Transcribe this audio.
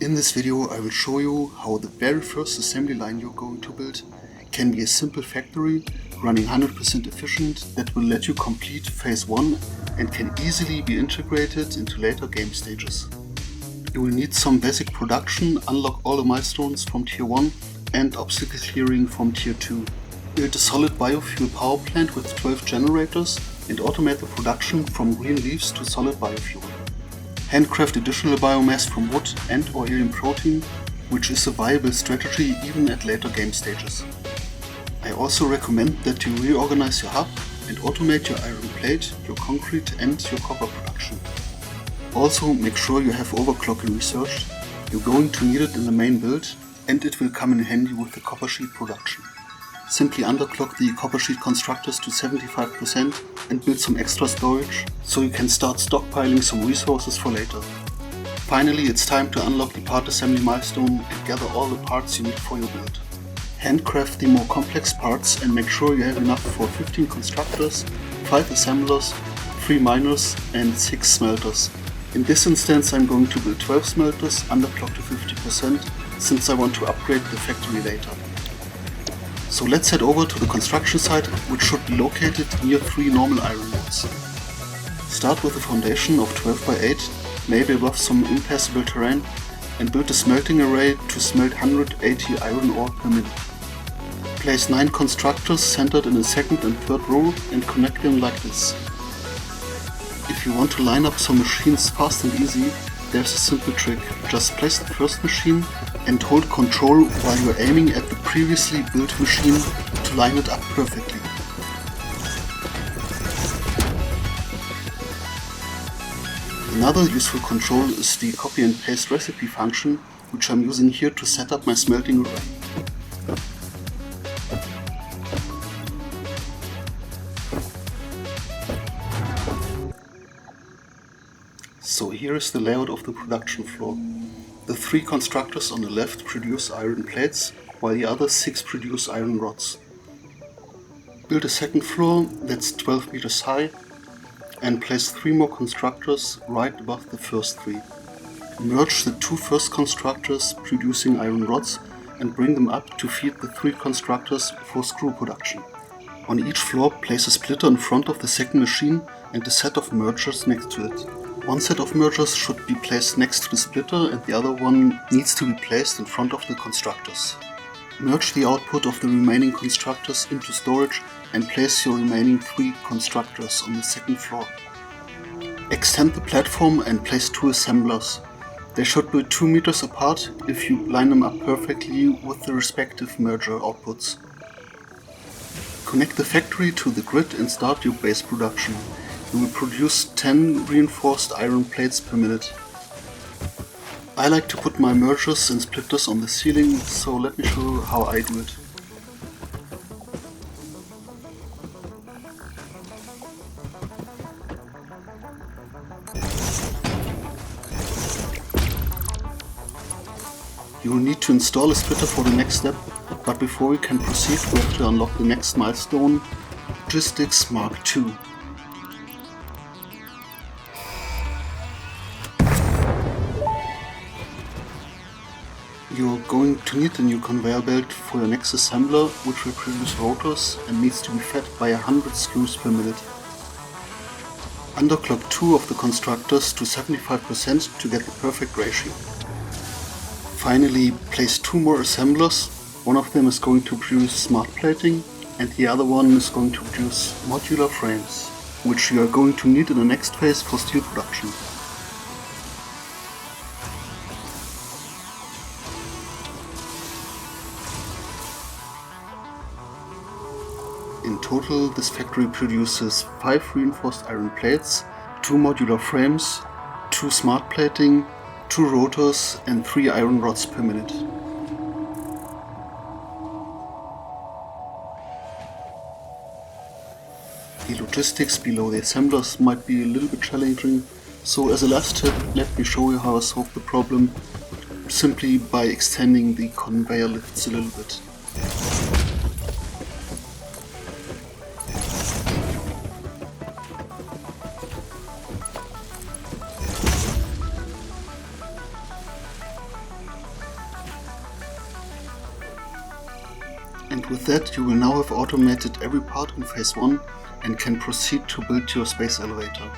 In this video I will show you how the very first assembly line you're going to build can be a simple factory running 100% efficient that will let you complete phase 1 and can easily be integrated into later game stages. You will need some basic production, unlock all the milestones from tier 1 and obstacle clearing from tier 2. Build a solid biofuel power plant with 12 generators and automate the production from green leaves to solid biofuel. Handcraft additional biomass from wood and or alien protein, which is a viable strategy even at later game stages. I also recommend that you reorganize your hub and automate your iron plate, your concrete and your copper production. Also make sure you have overclocking researched. You're going to need it in the main build and it will come in handy with the copper sheet production. Simply underclock the copper sheet constructors to 75% and build some extra storage so you can start stockpiling some resources for later. Finally, it's time to unlock the part assembly milestone and gather all the parts you need for your build. Handcraft the more complex parts and make sure you have enough for 15 constructors, 5 assemblers, 3 miners and 6 smelters. In this instance I'm going to build 12 smelters, underclock to 50% since I want to upgrade the factory later. So let's head over to the construction site, which should be located near 3 normal iron rods. Start with a foundation of 12 by 8, maybe above some impassable terrain, and build a smelting array to smelt 180 iron ore per minute. Place 9 constructors centered in the second and third row and connect them like this. If you want to line up some machines fast and easy, there's a simple trick. Just place the first machine and hold Ctrl while you're aiming at the previously built machine to line it up perfectly. Another useful control is the copy and paste recipe function, which I'm using here to set up my smelting array. So here is the layout of the production floor. The 3 constructors on the left produce iron plates, while the other 6 produce iron rods. Build a second floor that's 12 meters high and place 3 more constructors right above the first 3. Merge the 2 first constructors producing iron rods and bring them up to feed the 3 constructors for screw production. On each floor place a splitter in front of the second machine and a set of mergers next to it. One set of mergers should be placed next to the splitter and the other one needs to be placed in front of the constructors. Merge the output of the remaining constructors into storage and place your remaining 3 constructors on the second floor. Extend the platform and place 2 assemblers. They should be 2 meters apart if you line them up perfectly with the respective merger outputs. Connect the factory to the grid and start your base production. You will produce 10 reinforced iron plates per minute. I like to put my mergers and splitters on the ceiling, so let me show you how I do it. You will need to install a splitter for the next step, but before we can proceed we have to unlock the next milestone, Logistics Mark II. You're going to need a new conveyor belt for your next assembler, which will produce rotors and needs to be fed by 100 screws per minute. Underclock 2 of the constructors to 75% to get the perfect ratio. Finally, place 2 more assemblers. One of them is going to produce smart plating and the other one is going to produce modular frames, which you are going to need in the next phase for steel production. In total, this factory produces 5 reinforced iron plates, 2 modular frames, 2 smart plating, 2 rotors and 3 iron rods per minute. The logistics below the assemblers might be a little bit challenging, so as a last tip, let me show you how I solved the problem simply by extending the conveyor lifts a little bit. And with that, you will now have automated every part in phase 1 and can proceed to build your space elevator.